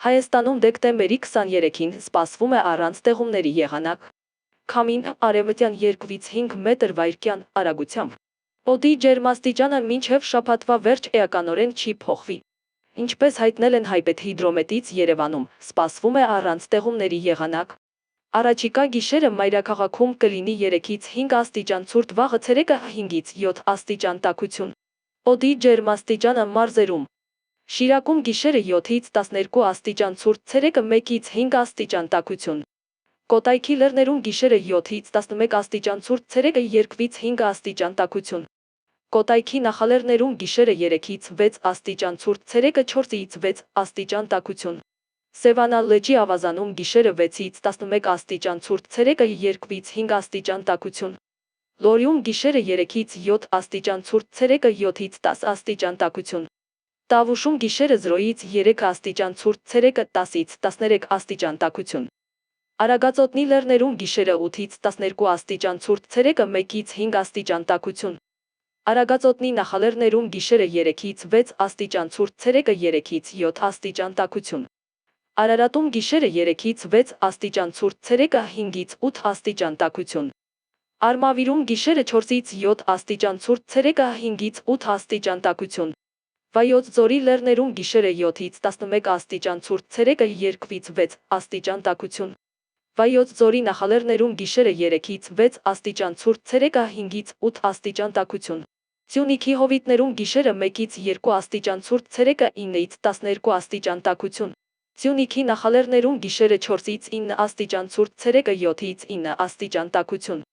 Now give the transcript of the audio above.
Հայաստանում դեկտեմբերի 23-ին սպասվում է առանց տեղումների եղանակ։ Քամին արևմտյան 2-ից 5 մետր/վայրկյան արագությամբ։ Օդի ջերմաստիճանը մինչև շաբաթվա վերջ էականորեն չի փոխվի։ Ինչպես հայտնել են Հայպեդհիդրոմետից Երևանում, սպասվում է առանց տեղումների եղանակ։ Առաջիկա գիշերը մայրաքաղաքում կլինի 3-ից 5 աստիճան ցուրտ, վաղը ցերեկը 5-ից 7 աստիճան տաքություն։ Օդի ջերմաստիճանը մարզերում։ Շիրակում գիշերը 7-ից 12 աստիճան ցուրտ, ցերեկը 1-ից 5 աստիճան տաքություն։ Կոտայքի լեռներում գիշերը 7-ից 11 աստիճան ցուրտ, ցերեկը 2-ից 5 աստիճան տաքություն։ Կոտայքի նախալեռներում գիշերը 3-ից 6 աստիճան ցուրտ, ցերեկը 4-ից 6 աստիճան տաքություն։ Սևանա լճի ավազանում գիշերը 6-ից 11 աստիճան ցուրտ, ցերեկը 2-ից 5 աստիճան տաքություն։ Լորիում գիշերը 3-ից 7 աստիճան ցուրտ, ցերեկը 7-ից 10 աստիճան տաքություն։ Տավուշում գիշերը 0-ից 3 աստիճան ցուրտ, ցերեկը 10-ից 13 աստիճան տաքություն։ Արագածոտնի լեռներում գիշերը 8-ից 12 աստիճան ցուրտ, ցերեկը 1-ից 5 աստիճան տաքություն։ Արագածոտնի նախալեռներում գիշերը 3-ից 6 աստիճան ցուրտ, ցերեկը 3-ից 7 աստիճան տաքություն։ Արարատում գիշերը 3-ից 6 աստիճան ցուրտ, ցերեկը 5-ից 8 աստիճան տաքություն։ Արմավիրում գիշերը 4-ից 7 աստիճան ցուրտ, ցերեկը 5-ից 8 աստիճան տաքություն։ Վայոց ձորի լեռներում գիշերը 7-ից 11 աստիճան ցուրտ, ցերեկը 2-ից 6 աստիճան տաքություն։ Վայոց ձորի նախալեռներում գիշերը 3-ից 6 աստիճան ցուրտ, ցերեկը 5-ից 8 աստիճան տաքություն։ Սյունիքի հովիտներում գիշերը 1-ից 2 աստիճան ցուրտ, ցերեկը 9-ից 12 աստիճան տաքություն։ Սյունիքի նախալեռներում գիշերը 4-ից 9 աստիճան ցուրտ, ցերեկը 7-ից 9 աստիճան տաքություն։